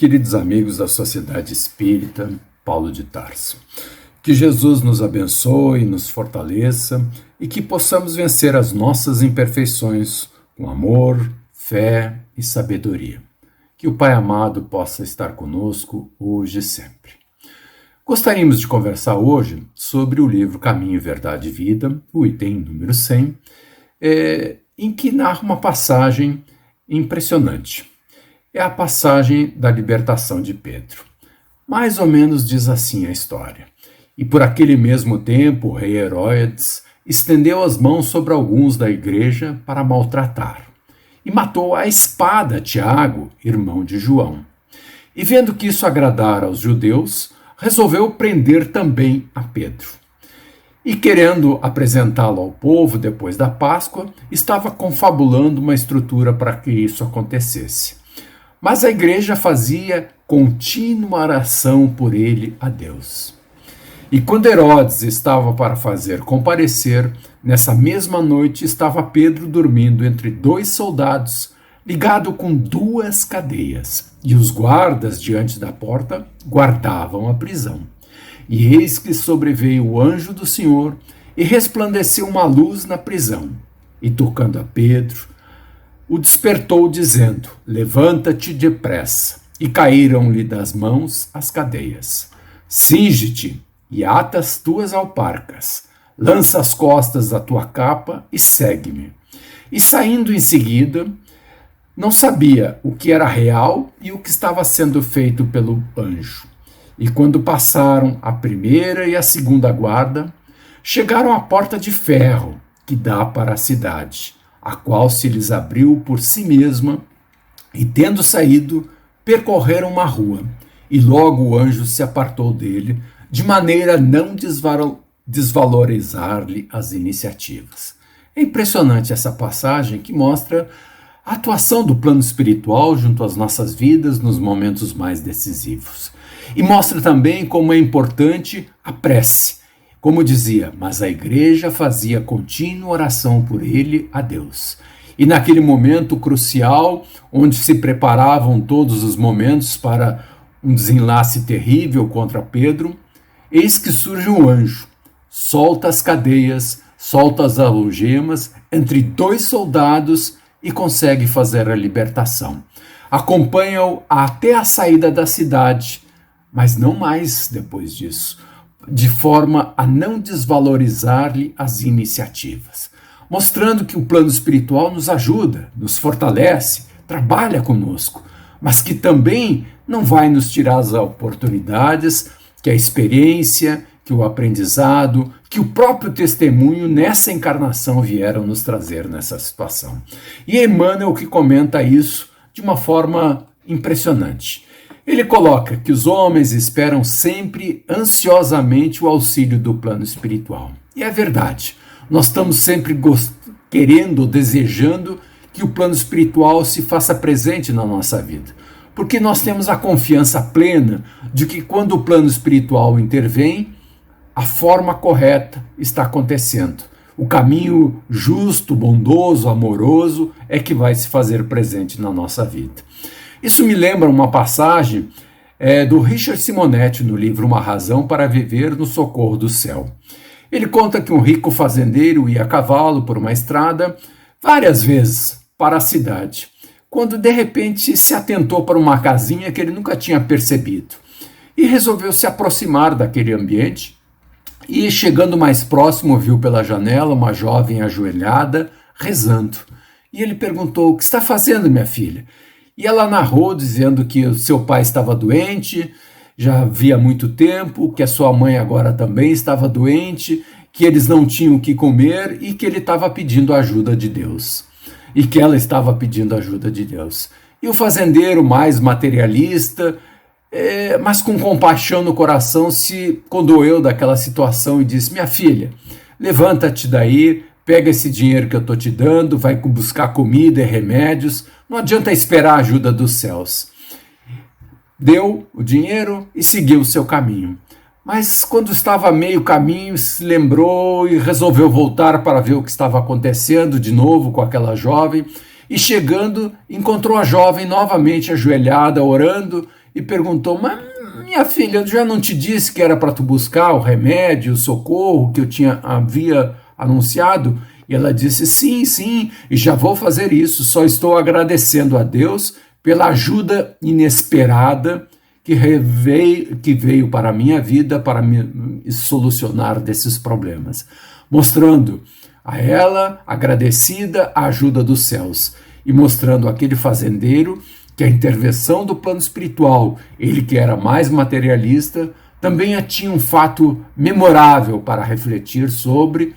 queridos amigos da Sociedade Espírita Paulo de Tarso. Que Jesus nos abençoe, nos fortaleça e que possamos vencer as nossas imperfeições com amor, fé e sabedoria. Que o Pai amado possa estar conosco hoje e sempre. Gostaríamos de conversar hoje sobre o livro Caminho, Verdade e Vida, o item número 100, em que narra uma passagem impressionante. É a passagem da libertação de Pedro. Mais ou menos diz assim a história. E por aquele mesmo tempo, o rei Herodes estendeu as mãos sobre alguns da igreja para maltratar, e matou à espada Tiago, irmão de João. E vendo que isso agradara aos judeus, resolveu prender também a Pedro. E querendo apresentá-lo ao povo depois da Páscoa, estava confabulando uma estrutura para que isso acontecesse. Mas a igreja fazia contínua oração por ele a Deus. E quando Herodes estava para fazer comparecer, nessa mesma noite estava Pedro dormindo entre dois soldados, ligado com duas cadeias, e os guardas diante da porta guardavam a prisão. E eis que sobreveio o anjo do Senhor, e resplandeceu uma luz na prisão. E tocando a Pedro, o despertou, dizendo: levanta-te depressa. E caíram-lhe das mãos as cadeias. Cinge-te e ata as tuas alparcas. Lança as costas da tua capa e segue-me. E saindo em seguida, não sabia o que era real e o que estava sendo feito pelo anjo. E quando passaram a primeira e a segunda guarda, chegaram à porta de ferro que dá para a cidade, a qual se lhes abriu por si mesma, e tendo saído, percorreram uma rua, e logo o anjo se apartou dele, de maneira a não desvalorizar-lhe as iniciativas. É impressionante essa passagem que mostra a atuação do plano espiritual junto às nossas vidas nos momentos mais decisivos. E mostra também como é importante a prece. Como dizia, mas a igreja fazia contínua oração por ele a Deus. E naquele momento crucial, onde se preparavam todos os momentos para um desenlace terrível contra Pedro, eis que surge um anjo, solta as cadeias, solta as algemas entre dois soldados e consegue fazer a libertação. Acompanha-o até a saída da cidade, mas não mais depois disso, de forma a não desvalorizar-lhe as iniciativas, mostrando que o plano espiritual nos ajuda, nos fortalece, trabalha conosco, mas que também não vai nos tirar as oportunidades, que a experiência, que o aprendizado, que o próprio testemunho nessa encarnação vieram nos trazer nessa situação. E Emmanuel que comenta isso de uma forma impressionante. Ele coloca que os homens esperam sempre ansiosamente o auxílio do plano espiritual. E é verdade, nós estamos sempre querendo, desejando que o plano espiritual se faça presente na nossa vida. Porque nós temos a confiança plena de que quando o plano espiritual intervém, a forma correta está acontecendo. O caminho justo, bondoso, amoroso é que vai se fazer presente na nossa vida. Isso me lembra uma passagem do Richard Simonetti no livro Uma Razão para Viver no Socorro do Céu. Ele conta que um rico fazendeiro ia a cavalo por uma estrada várias vezes para a cidade, quando de repente se atentou para uma casinha que ele nunca tinha percebido e resolveu se aproximar daquele ambiente e, chegando mais próximo, viu pela janela uma jovem ajoelhada rezando. E ele perguntou: o que está fazendo, minha filha? E ela narrou dizendo que o seu pai estava doente, já havia muito tempo, que a sua mãe agora também estava doente, que eles não tinham o que comer e que ele estava pedindo ajuda de Deus. E que ela estava pedindo ajuda de Deus. E o fazendeiro, mais materialista, mas com compaixão no coração, se condoeu daquela situação e disse: minha filha, levanta-te daí, pega esse dinheiro que eu estou te dando, vai buscar comida e remédios, não adianta esperar a ajuda dos céus. Deu o dinheiro e seguiu o seu caminho. Mas quando estava a meio caminho, se lembrou e resolveu voltar para ver o que estava acontecendo de novo com aquela jovem. E chegando, encontrou a jovem novamente ajoelhada, orando, e perguntou: mas minha filha, eu já não te disse que era para tu buscar o remédio, o socorro que eu havia anunciado? E ela disse: sim, sim, e já vou fazer isso, só estou agradecendo a Deus pela ajuda inesperada que veio para a minha vida para me solucionar desses problemas, mostrando a ela, agradecida, a ajuda dos céus, e mostrando aquele fazendeiro que a intervenção do plano espiritual, ele que era mais materialista, também tinha um fato memorável para refletir sobre.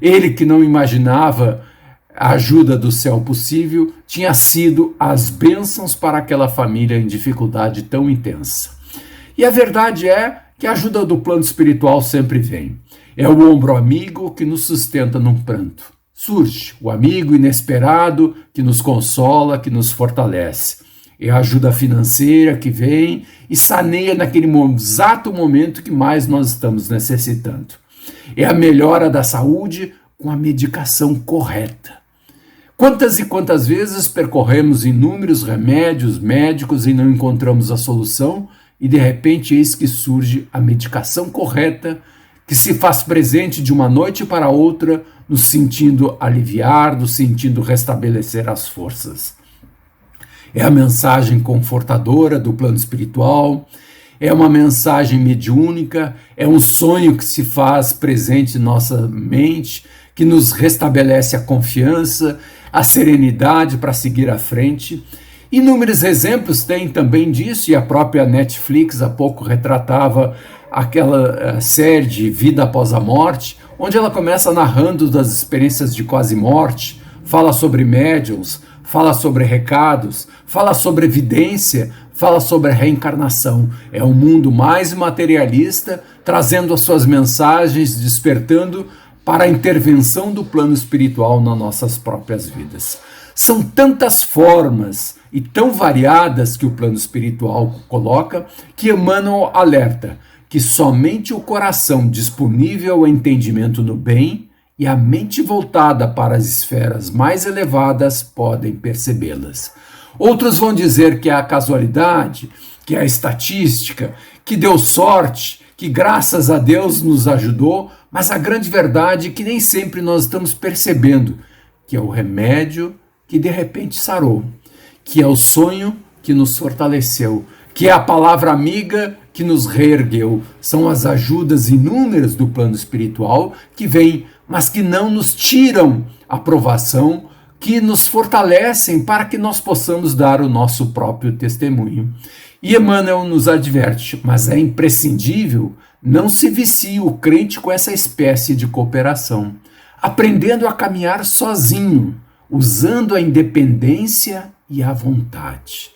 Ele que não imaginava a ajuda do céu possível, tinha sido as bênçãos para aquela família em dificuldade tão intensa. E a verdade é que a ajuda do plano espiritual sempre vem. É o ombro amigo que nos sustenta num pranto. Surge o amigo inesperado que nos consola, que nos fortalece. É a ajuda financeira que vem e saneia naquele exato momento que mais nós estamos necessitando. É a melhora da saúde com a medicação correta. Quantas e quantas vezes percorremos inúmeros remédios médicos e não encontramos a solução, e de repente eis que surge a medicação correta, que se faz presente de uma noite para outra, nos sentindo aliviar, nos sentindo restabelecer as forças. É a mensagem confortadora do plano espiritual, é uma mensagem mediúnica, é um sonho que se faz presente em nossa mente, que nos restabelece a confiança, a serenidade para seguir à frente. Inúmeros exemplos tem também disso, e a própria Netflix há pouco retratava aquela série de Vida Após a Morte, onde ela começa narrando das experiências de quase morte, fala sobre médiuns, fala sobre recados, fala sobre evidência, fala sobre a reencarnação. É um mundo mais materialista, trazendo as suas mensagens, despertando para a intervenção do plano espiritual nas nossas próprias vidas. São tantas formas e tão variadas que o plano espiritual coloca, que emanam o alerta que somente o coração disponível ao entendimento no bem e a mente voltada para as esferas mais elevadas podem percebê-las. Outros vão dizer que é a casualidade, que é a estatística, que deu sorte, que graças a Deus nos ajudou, mas a grande verdade é que nem sempre nós estamos percebendo que é o remédio que de repente sarou, que é o sonho que nos fortaleceu, que é a palavra amiga que nos reergueu. São as ajudas inúmeras do plano espiritual que vêm, mas que não nos tiram a provação, que nos fortalecem para que nós possamos dar o nosso próprio testemunho. E Emmanuel nos adverte, mas é imprescindível não se vicie o crente com essa espécie de cooperação, aprendendo a caminhar sozinho, usando a independência e a vontade,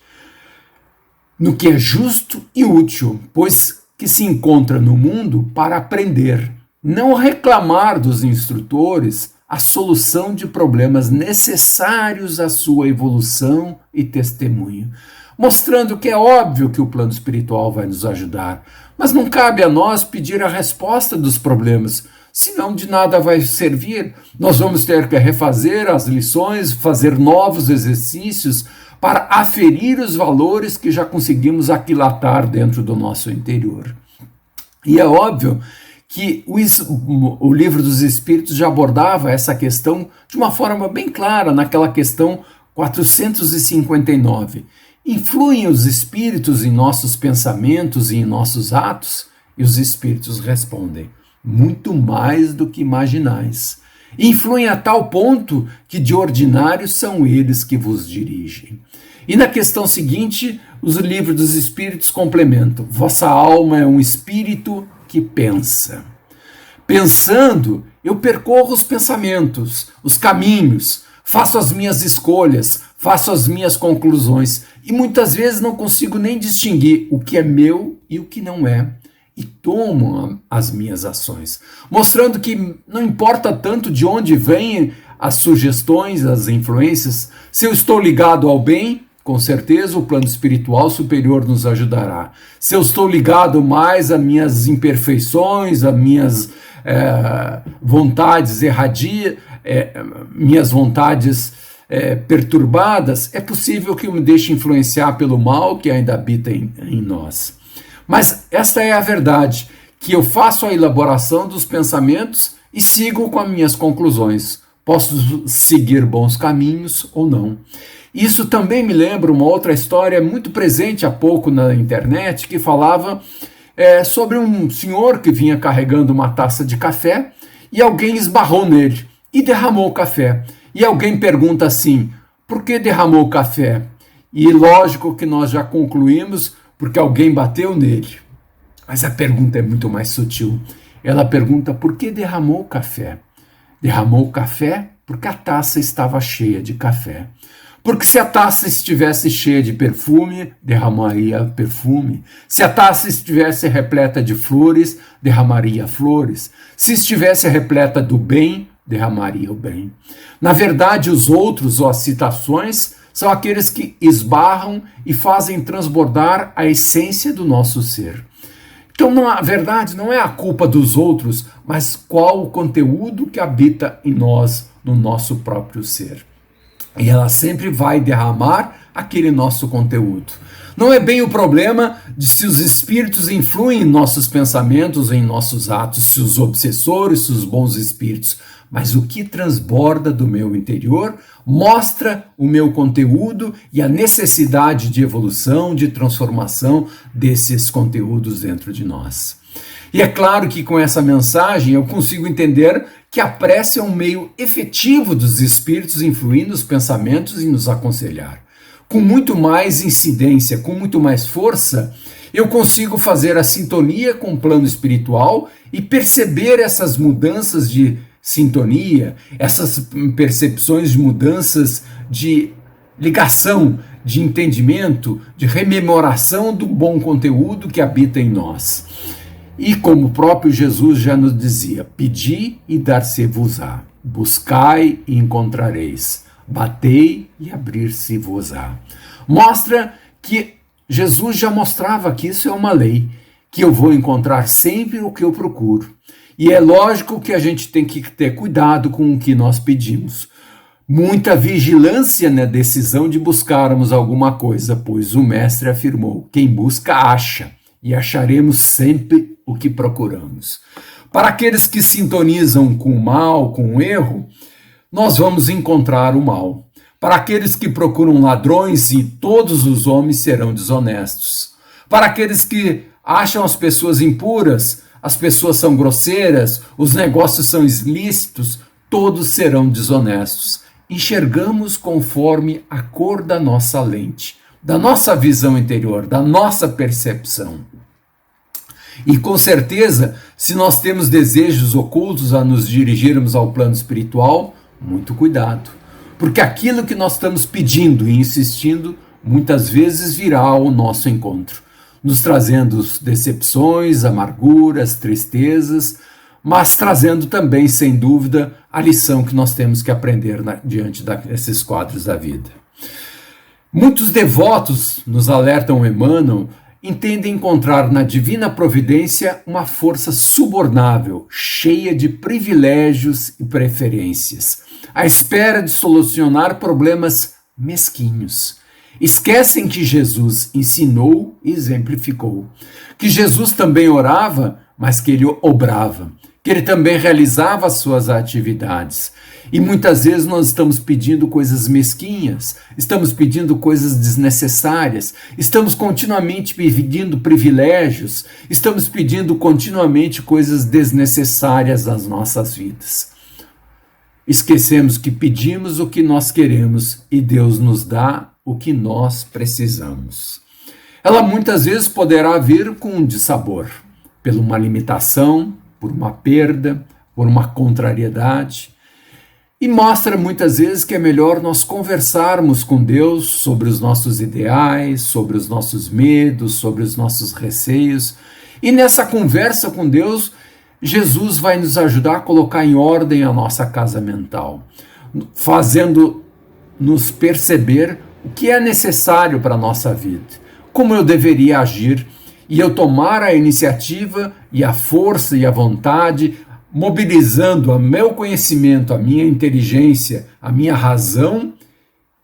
no que é justo e útil, pois que se encontra no mundo para aprender, não reclamar dos instrutores a solução de problemas necessários à sua evolução e testemunho, mostrando que é óbvio que o plano espiritual vai nos ajudar, mas não cabe a nós pedir a resposta dos problemas, senão de nada vai servir. Nós vamos ter que refazer as lições, fazer novos exercícios para aferir os valores que já conseguimos aquilatar dentro do nosso interior. E é óbvio que o Livro dos Espíritos já abordava essa questão de uma forma bem clara, naquela questão 459. Influem os espíritos em nossos pensamentos e em nossos atos? E os espíritos respondem: muito mais do que imaginais. Influem a tal ponto que de ordinário são eles que vos dirigem. E na questão seguinte, os livros dos espíritos complementam: vossa alma é um espírito que pensa. Pensando, eu percorro os pensamentos, os caminhos, faço as minhas escolhas, faço as minhas conclusões e muitas vezes não consigo nem distinguir o que é meu e o que não é. E tomo as minhas ações, mostrando que não importa tanto de onde vêm as sugestões, as influências, se eu estou ligado ao bem, com certeza o plano espiritual superior nos ajudará. Se eu estou ligado mais às minhas imperfeições, às minhas vontades erradias, minhas vontades perturbadas, é possível que eu me deixe influenciar pelo mal que ainda habita em nós. Mas esta é a verdade, que eu faço a elaboração dos pensamentos e sigo com as minhas conclusões. Posso seguir bons caminhos ou não. Isso também me lembra uma outra história muito presente há pouco na internet, que falava sobre um senhor que vinha carregando uma taça de café e alguém esbarrou nele e derramou o café. E alguém pergunta assim, por que derramou o café? E lógico que nós já concluímos, porque alguém bateu nele. Mas a pergunta é muito mais sutil. Ela pergunta, por que derramou o café? Derramou o café porque a taça estava cheia de café. Porque se a taça estivesse cheia de perfume, derramaria perfume. Se a taça estivesse repleta de flores, derramaria flores. Se estivesse repleta do bem, derramaria o bem. Na verdade, os outros ou as citações são aqueles que esbarram e fazem transbordar a essência do nosso ser. Então, na verdade, não é a culpa dos outros, mas qual o conteúdo que habita em nós, no nosso próprio ser. E ela sempre vai derramar aquele nosso conteúdo. Não é bem o problema de se os espíritos influem em nossos pensamentos, em nossos atos, se os obsessores, se os bons espíritos, mas o que transborda do meu interior mostra o meu conteúdo e a necessidade de evolução, de transformação desses conteúdos dentro de nós. E é claro que com essa mensagem eu consigo entender que a prece é um meio efetivo dos espíritos influir nos pensamentos e nos aconselhar. Com muito mais incidência, com muito mais força, eu consigo fazer a sintonia com o plano espiritual e perceber essas mudanças de sintonia, essas percepções de mudanças de ligação, de entendimento, de rememoração do bom conteúdo que habita em nós. E como o próprio Jesus já nos dizia, pedi e dar-se-vos-á, buscai e encontrareis, batei e abrir-se-vos-á. Mostra que Jesus já mostrava que isso é uma lei, que eu vou encontrar sempre o que eu procuro. E é lógico que a gente tem que ter cuidado com o que nós pedimos. Muita vigilância na decisão de buscarmos alguma coisa, pois o mestre afirmou, quem busca acha, e acharemos sempre o que procuramos. Para aqueles que sintonizam com o mal, com o erro, nós vamos encontrar o mal. Para aqueles que procuram ladrões, e todos os homens serão desonestos. Para aqueles que acham as pessoas impuras, as pessoas são grosseiras, os negócios são ilícitos, todos serão desonestos. Enxergamos conforme a cor da nossa lente, da nossa visão interior, da nossa percepção. E com certeza, se nós temos desejos ocultos a nos dirigirmos ao plano espiritual, muito cuidado. Porque aquilo que nós estamos pedindo e insistindo, muitas vezes virá ao nosso encontro, nos trazendo decepções, amarguras, tristezas, mas trazendo também, sem dúvida, a lição que nós temos que aprender diante desses quadros da vida. Muitos devotos, nos alertam Emmanuel, entendem encontrar na divina providência uma força subornável, cheia de privilégios e preferências, à espera de solucionar problemas mesquinhos. Esquecem que Jesus ensinou e exemplificou, que Jesus também orava, mas que ele obrava, que ele também realizava as suas atividades. E muitas vezes nós estamos pedindo coisas mesquinhas, estamos pedindo coisas desnecessárias, estamos continuamente pedindo privilégios, estamos pedindo continuamente coisas desnecessárias nas nossas vidas. Esquecemos que pedimos o que nós queremos e Deus nos dá o que nós precisamos. Ela muitas vezes poderá vir com um dissabor, por uma limitação, por uma perda, por uma contrariedade, e mostra muitas vezes que é melhor nós conversarmos com Deus sobre os nossos ideais, sobre os nossos medos, sobre os nossos receios, e nessa conversa com Deus, Jesus vai nos ajudar a colocar em ordem a nossa casa mental, fazendo-nos perceber o que é necessário para a nossa vida, como eu deveria agir, e eu tomar a iniciativa e a força e a vontade, mobilizando o meu conhecimento, a minha inteligência, a minha razão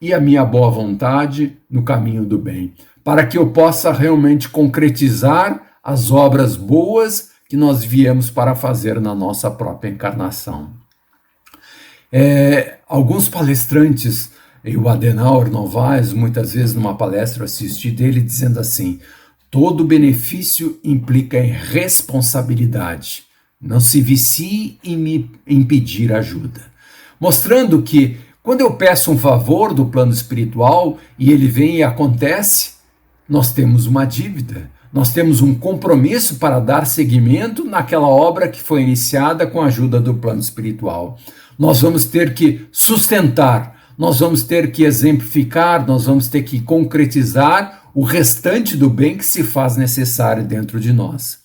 e a minha boa vontade no caminho do bem, para que eu possa realmente concretizar as obras boas que nós viemos para fazer na nossa própria encarnação. Alguns palestrantes, o Adenauer Novaes, muitas vezes numa palestra eu assisti dele dizendo assim: todo benefício implica em responsabilidade. Não se vicie em pedir ajuda. Mostrando que quando eu peço um favor do plano espiritual e ele vem e acontece, nós temos uma dívida. Nós temos um compromisso para dar seguimento naquela obra que foi iniciada com a ajuda do plano espiritual. Nós vamos ter que sustentar, nós vamos ter que exemplificar, nós vamos ter que concretizar o restante do bem que se faz necessário dentro de nós.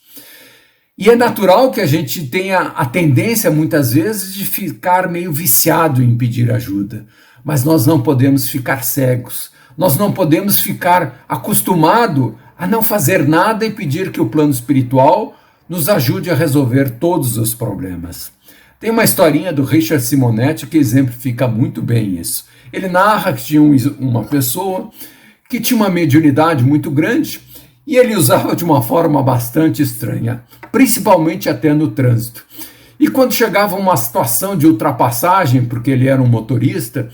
E é natural que a gente tenha a tendência, muitas vezes, de ficar meio viciado em pedir ajuda. Mas nós não podemos ficar cegos. Nós não podemos ficar acostumado a não fazer nada e pedir que o plano espiritual nos ajude a resolver todos os problemas. Tem uma historinha do Richard Simonetti que exemplifica muito bem isso. Ele narra que tinha uma pessoa que tinha uma mediunidade muito grande e ele usava de uma forma bastante estranha, principalmente até no trânsito. E quando chegava uma situação de ultrapassagem, porque ele era um motorista,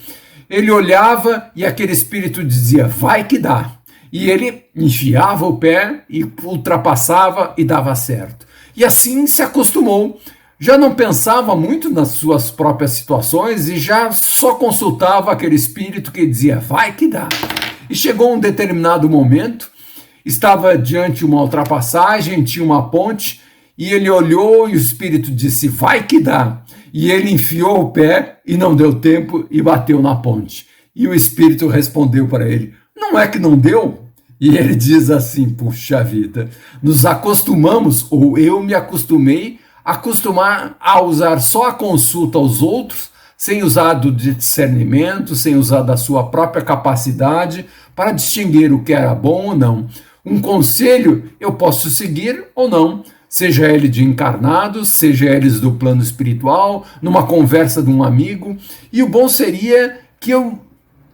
ele olhava e aquele espírito dizia, vai que dá. E ele enfiava o pé e ultrapassava e dava certo. E assim se acostumou. Já não pensava muito nas suas próprias situações e já só consultava aquele espírito que dizia, vai que dá. E chegou um determinado momento, estava diante de uma ultrapassagem, tinha uma ponte, e ele olhou e o espírito disse, vai que dá. E ele enfiou o pé e não deu tempo e bateu na ponte. E o espírito respondeu para ele, não é que não deu? E ele diz assim, puxa vida, nos acostumamos, ou eu me acostumar a usar só a consulta aos outros, sem usar do discernimento, sem usar da sua própria capacidade para distinguir o que era bom ou não. Um conselho eu posso seguir ou não, seja ele de encarnados, seja eles do plano espiritual, numa conversa de um amigo, e o bom seria que eu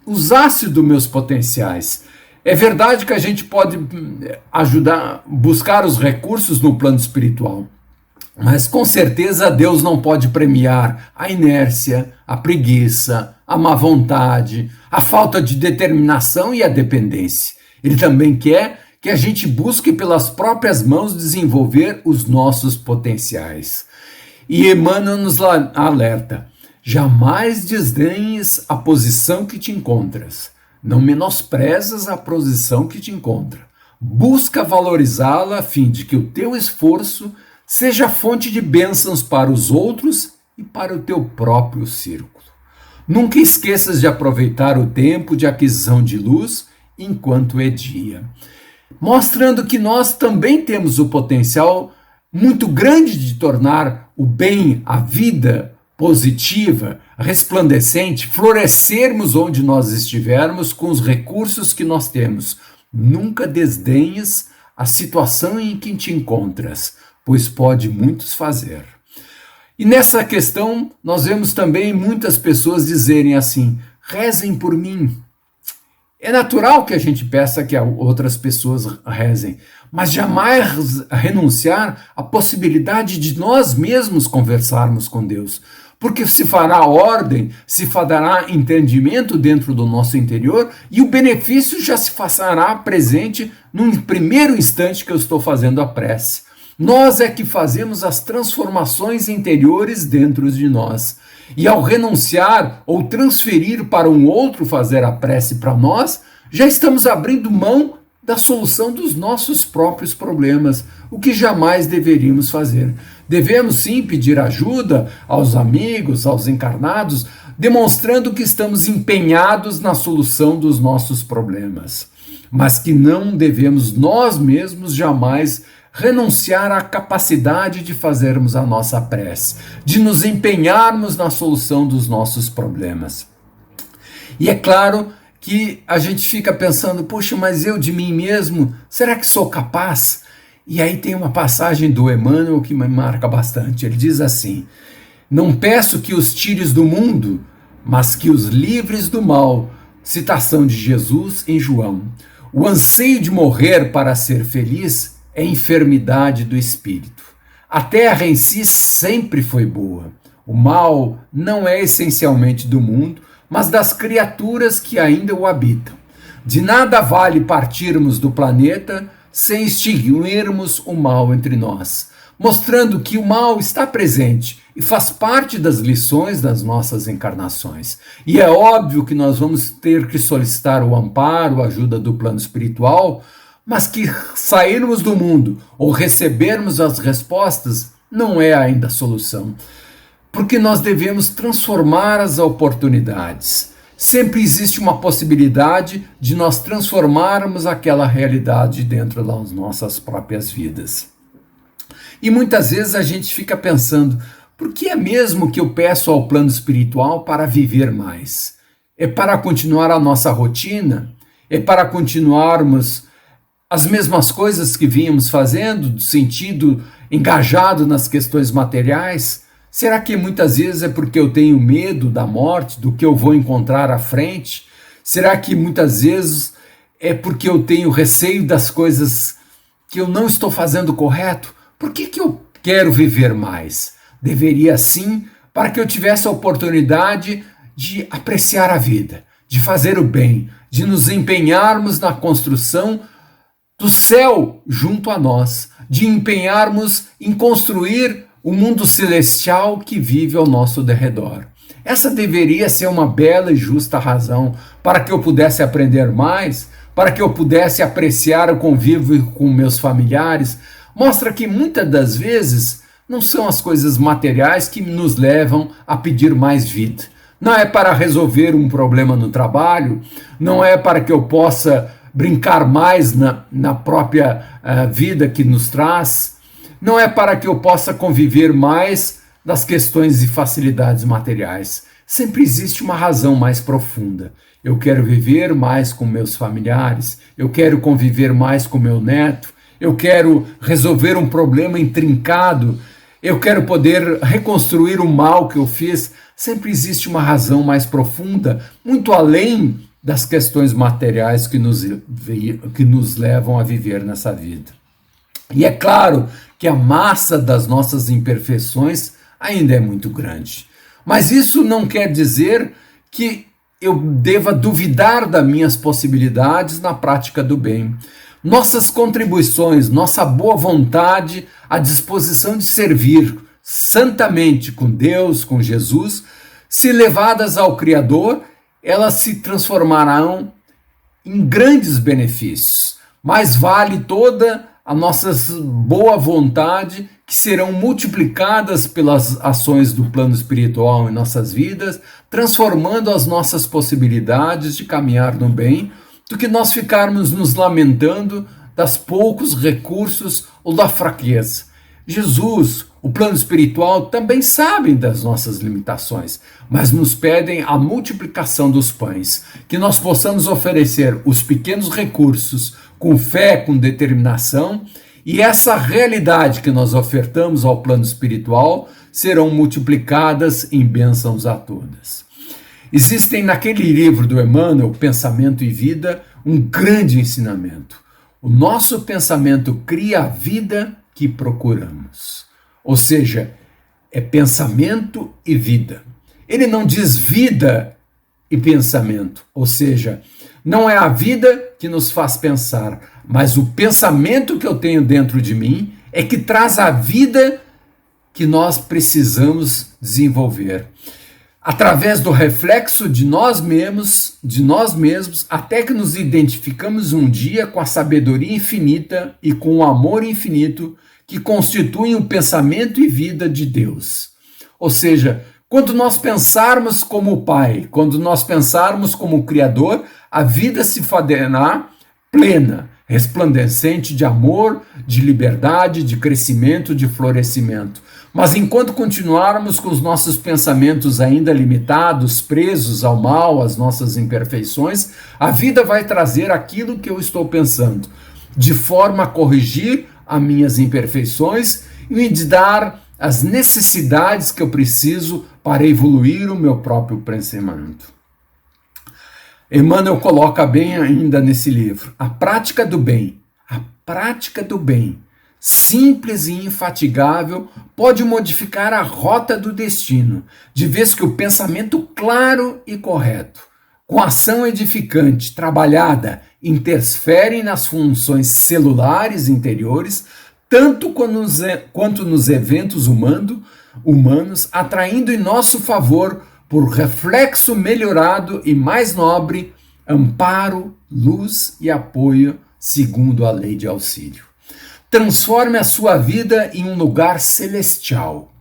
usasse dos meus potenciais. É verdade que a gente pode ajudar, buscar os recursos no plano espiritual, mas com certeza Deus não pode premiar a inércia, a preguiça, a má vontade, a falta de determinação e a dependência. Ele também quer que a gente busque pelas próprias mãos desenvolver os nossos potenciais. E Emmanuel nos alerta, jamais desdenhes a posição que te encontras, não menosprezas a posição que te encontra. Busca valorizá-la a fim de que o teu esforço seja fonte de bênçãos para os outros e para o teu próprio círculo. Nunca esqueças de aproveitar o tempo de aquisição de luz enquanto é dia. Mostrando que nós também temos o potencial muito grande de tornar o bem, a vida positiva, resplandecente, florescermos onde nós estivermos com os recursos que nós temos. Nunca desdenhes a situação em que te encontras, pois pode muitos fazer. E nessa questão, nós vemos também muitas pessoas dizerem assim, rezem por mim. É natural que a gente peça que outras pessoas rezem, mas jamais renunciar à possibilidade de nós mesmos conversarmos com Deus, porque se fará ordem, se fará entendimento dentro do nosso interior e o benefício já se fará presente num primeiro instante que eu estou fazendo a prece. Nós é que fazemos as transformações interiores dentro de nós. E ao renunciar ou transferir para um outro fazer a prece para nós, já estamos abrindo mão da solução dos nossos próprios problemas, o que jamais deveríamos fazer. Devemos sim pedir ajuda aos amigos, aos encarnados, demonstrando que estamos empenhados na solução dos nossos problemas, mas que não devemos nós mesmos jamais renunciar à capacidade de fazermos a nossa prece, de nos empenharmos na solução dos nossos problemas. E é claro que a gente fica pensando, poxa, mas eu de mim mesmo, será que sou capaz? E aí tem uma passagem do Emmanuel que me marca bastante. Ele diz assim, não peço que os tires do mundo, mas que os livres do mal, Citação de Jesus em João: o anseio de morrer para ser feliz é enfermidade do espírito. A terra em si sempre foi boa. O mal não é essencialmente do mundo, mas das criaturas que ainda o habitam. De nada vale partirmos do planeta sem extinguirmos o mal entre nós, mostrando que o mal está presente e faz parte das lições das nossas encarnações. E é óbvio que nós vamos ter que solicitar o amparo, a ajuda do plano espiritual, mas que sairmos do mundo ou recebermos as respostas não é ainda a solução, porque nós devemos transformar as oportunidades. Sempre existe uma possibilidade de nós transformarmos aquela realidade dentro das nossas próprias vidas. E muitas vezes a gente fica pensando: por que é mesmo que eu peço ao plano espiritual para viver mais? É para continuar a nossa rotina? É para continuarmos as mesmas coisas que vínhamos fazendo, no sentido engajado nas questões materiais? Será que muitas vezes é porque eu tenho medo da morte, do que eu vou encontrar à frente? Será que muitas vezes é porque eu tenho receio das coisas que eu não estou fazendo correto? Por que eu quero viver mais? Deveria sim, para que eu tivesse a oportunidade de apreciar a vida, de fazer o bem, de nos empenharmos na construção do céu junto a nós, de empenharmos em construir o mundo celestial que vive ao nosso derredor. Essa deveria ser uma bela e justa razão para que eu pudesse aprender mais, para que eu pudesse apreciar o convívio com meus familiares. Mostra que muitas das vezes não são as coisas materiais que nos levam a pedir mais vida. Não é para resolver um problema no trabalho, não é para que eu possa brincar mais na própria vida que nos traz, não é para que eu possa conviver mais das questões e facilidades materiais. Sempre existe uma razão mais profunda. Eu quero viver mais com meus familiares, eu quero conviver mais com meu neto, eu quero resolver um problema intrincado, eu quero poder reconstruir o mal que eu fiz. Sempre existe uma razão mais profunda, muito além das questões materiais que nos levam a viver nessa vida. E é claro que a massa das nossas imperfeições ainda é muito grande. Mas isso não quer dizer que eu deva duvidar das minhas possibilidades na prática do bem. Nossas contribuições, nossa boa vontade, a disposição de servir santamente com Deus, com Jesus, se levadas ao Criador, elas se transformarão em grandes benefícios. Mais vale toda a nossa boa vontade, que serão multiplicadas pelas ações do plano espiritual em nossas vidas, transformando as nossas possibilidades de caminhar no bem, do que nós ficarmos nos lamentando das poucos recursos ou da fraqueza. Jesus, o plano espiritual, também sabem das nossas limitações, mas nos pedem a multiplicação dos pães, que nós possamos oferecer os pequenos recursos com fé, com determinação, e essa realidade que nós ofertamos ao plano espiritual serão multiplicadas em bênçãos a todas. Existem naquele livro do Emmanuel, Pensamento e Vida, um grande ensinamento. O nosso pensamento cria a vida que procuramos. Ou seja, é pensamento e vida. Ele não diz vida e pensamento, ou seja, não é a vida que nos faz pensar, mas o pensamento que eu tenho dentro de mim é que traz a vida que nós precisamos desenvolver. Através do reflexo de nós mesmos, até que nos identificamos um dia com a sabedoria infinita e com o amor infinito que constituem o pensamento e vida de Deus. Ou seja, quando nós pensarmos como o Pai, quando nós pensarmos como o Criador, a vida se fará plena, resplandecente de amor, de liberdade, de crescimento, de florescimento. Mas enquanto continuarmos com os nossos pensamentos ainda limitados, presos ao mal, às nossas imperfeições, a vida vai trazer aquilo que eu estou pensando, de forma a corrigir as minhas imperfeições e me dar as necessidades que eu preciso para evoluir o meu próprio pensamento. Emmanuel coloca bem ainda nesse livro: a prática do bem, simples e infatigável, pode modificar a rota do destino, de vez que o pensamento claro e correto, com ação edificante, trabalhada, interfere nas funções celulares interiores, tanto quanto nos eventos humanos, atraindo em nosso favor, por reflexo melhorado e mais nobre, amparo, luz e apoio, segundo a lei de auxílio. Transforme a sua vida em um lugar celestial.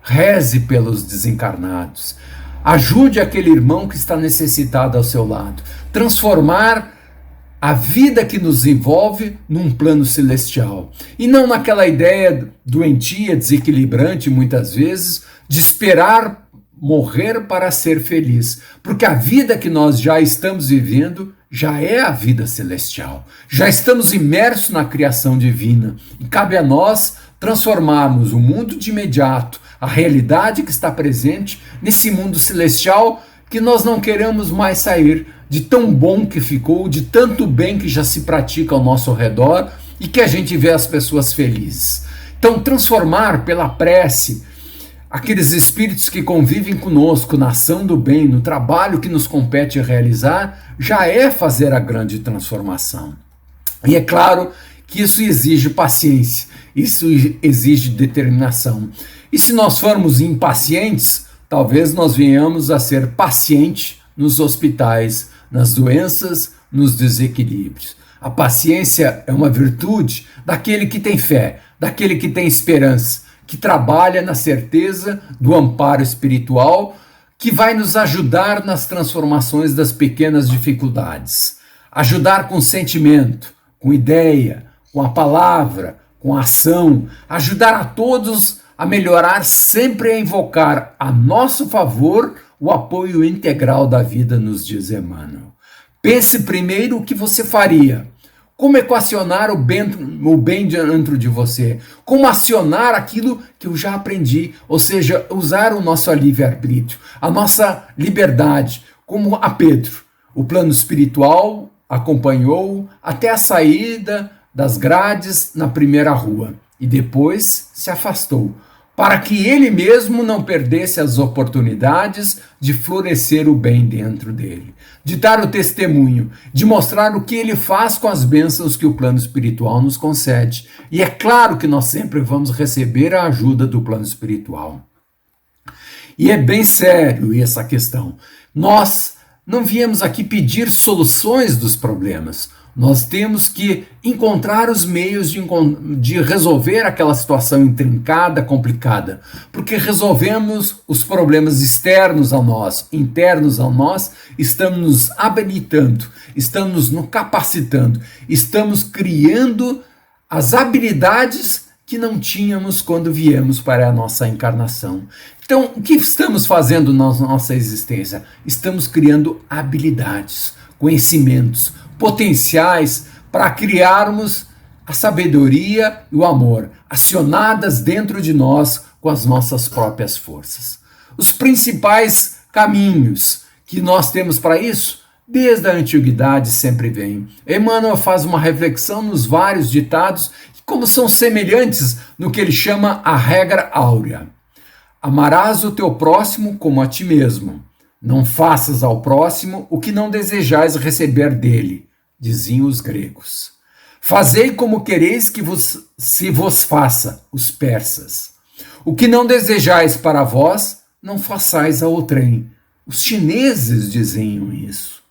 Reze pelos desencarnados. Ajude aquele irmão que está necessitado ao seu lado. Transformar a vida que nos envolve num plano celestial. E não naquela ideia doentia, desequilibrante, muitas vezes, de esperar morrer para ser feliz. Porque a vida que nós já estamos vivendo já é a vida celestial. Já estamos imersos na criação divina. E cabe a nós transformarmos o mundo de imediato, a realidade que está presente, nesse mundo celestial que nós não queremos mais sair, de tão bom que ficou, de tanto bem que já se pratica ao nosso redor e que a gente vê as pessoas felizes. Então, transformar pela prece aqueles espíritos que convivem conosco na ação do bem, no trabalho que nos compete realizar, já é fazer a grande transformação. E é claro que isso exige paciência, isso exige determinação. E se nós formos impacientes, talvez nós venhamos a ser pacientes nos hospitais, nas doenças, nos desequilíbrios. A paciência é uma virtude daquele que tem fé, daquele que tem esperança, que trabalha na certeza do amparo espiritual, que vai nos ajudar nas transformações das pequenas dificuldades. Ajudar com sentimento, com ideia, com a palavra, com a ação. Ajudar a todos a melhorar, sempre a invocar a nosso favor o apoio integral da vida, nos diz Emmanuel. Pense primeiro o que você faria. Como equacionar o bem dentro de você? Como acionar aquilo que eu já aprendi? Ou seja, usar o nosso livre-arbítrio, a nossa liberdade, como a Pedro. O plano espiritual acompanhou até a saída das grades na primeira rua e depois se afastou, para que ele mesmo não perdesse as oportunidades de florescer o bem dentro dele, de dar o testemunho, de mostrar o que ele faz com as bênçãos que o plano espiritual nos concede. E é claro que nós sempre vamos receber a ajuda do plano espiritual. E é bem sério essa questão. Nós não viemos aqui pedir soluções dos problemas. Nós temos que encontrar os meios de resolver aquela situação intrincada, complicada, porque resolvemos os problemas externos a nós, internos a nós, estamos nos habilitando, estamos nos capacitando, estamos criando as habilidades que não tínhamos quando viemos para a nossa encarnação. Então, o que estamos fazendo na nossa existência? Estamos criando habilidades, conhecimentos, potenciais para criarmos a sabedoria e o amor, acionadas dentro de nós com as nossas próprias forças. Os principais caminhos que nós temos para isso, desde a antiguidade, sempre vêm. Emmanuel faz uma reflexão nos vários ditados, como são semelhantes no que ele chama a regra áurea. Amarás o teu próximo como a ti mesmo. Não faças ao próximo o que não desejais receber dele, diziam os gregos. Fazei como quereis que se vos faça, os persas. O que não desejais para vós, não façais a outrem. Os chineses diziam isso.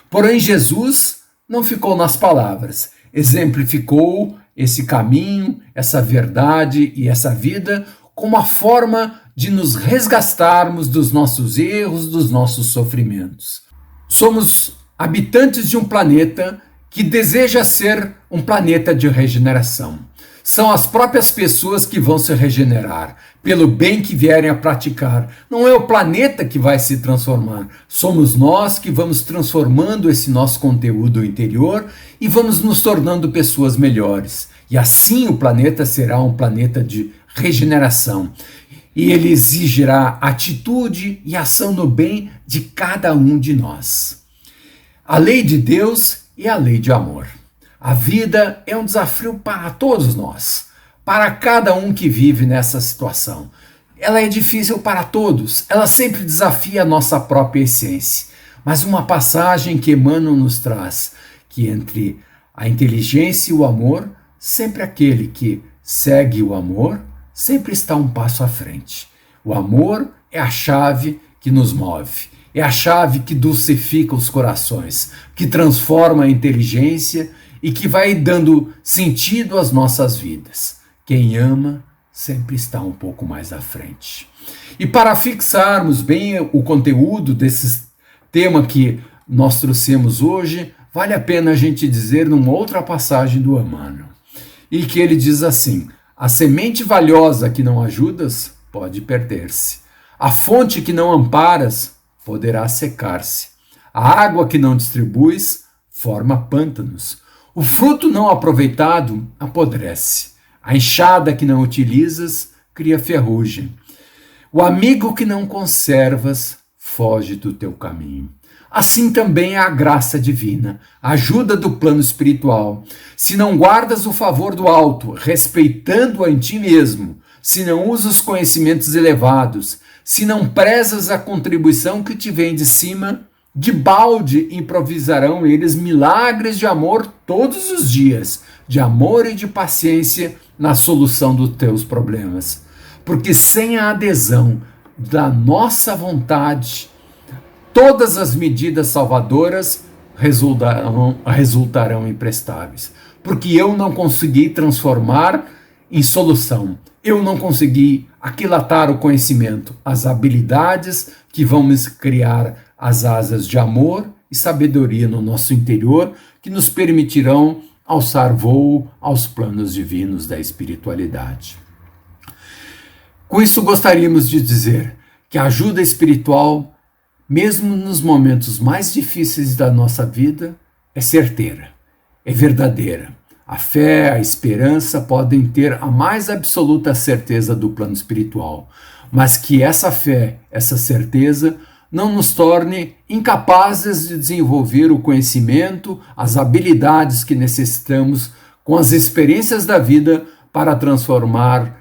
Porém, Jesus não ficou nas palavras, exemplificou esse caminho, essa verdade e essa vida como a forma de nos resgatarmos dos nossos erros, dos nossos sofrimentos. Somos habitantes de um planeta que deseja ser um planeta de regeneração. São as próprias pessoas que vão se regenerar, pelo bem que vierem a praticar. Não é o planeta que vai se transformar, somos nós que vamos transformando esse nosso conteúdo interior e vamos nos tornando pessoas melhores. E assim o planeta será um planeta de regeneração. E ele exigirá atitude e ação no bem de cada um de nós. a lei de Deus e a lei de amor. A vida é um desafio para todos nós, para cada um que vive nessa situação. Ela é difícil para todos, ela sempre desafia a nossa própria essência. Mas uma passagem que Emmanuel nos traz, que entre a inteligência e o amor, sempre aquele que segue o amor, sempre está um passo à frente. O amor é a chave que nos move, é a chave que dulcifica os corações, que transforma a inteligência e que vai dando sentido às nossas vidas. Quem ama sempre está um pouco mais à frente. E para fixarmos bem o conteúdo desse tema que nós trouxemos hoje, vale a pena a gente dizer numa outra passagem do Emmanuel, e que ele diz assim: a semente valiosa que não ajudas pode perder-se. A fonte que não amparas poderá secar-se. A água que não distribuis forma pântanos. O fruto não aproveitado apodrece. A enxada que não utilizas cria ferrugem. O amigo que não conservas foge do teu caminho. Assim também é a graça divina, a ajuda do plano espiritual. Se não guardas o favor do alto, respeitando-a em ti mesmo, se não usas os conhecimentos elevados, se não prezas a contribuição que te vem de cima, de balde improvisarão eles milagres de amor todos os dias, de amor e de paciência na solução dos teus problemas. Porque sem a adesão da nossa vontade, todas as medidas salvadoras resultarão imprestáveis. Porque eu não consegui transformar em solução. Eu não consegui aquilatar o conhecimento, as habilidades que vão me criar as asas de amor e sabedoria no nosso interior, que nos permitirão alçar voo aos planos divinos da espiritualidade. Com isso, gostaríamos de dizer que a ajuda espiritual, mesmo nos momentos mais difíceis da nossa vida, é certeira, é verdadeira. A fé, a esperança podem ter a mais absoluta certeza do plano espiritual, mas que essa fé, essa certeza, não nos torne incapazes de desenvolver o conhecimento, as habilidades que necessitamos com as experiências da vida para transformar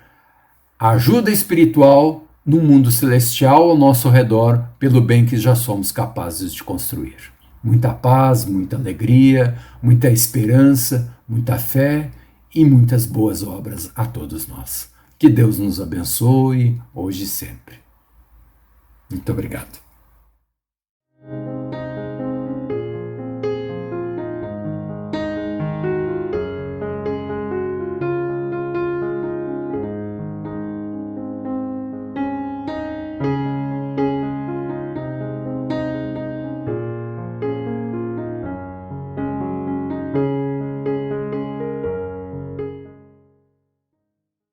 a ajuda espiritual no mundo celestial ao nosso redor, pelo bem que já somos capazes de construir. Muita paz, muita alegria, muita esperança, muita fé e muitas boas obras a todos nós. Que Deus nos abençoe hoje e sempre. Muito obrigado.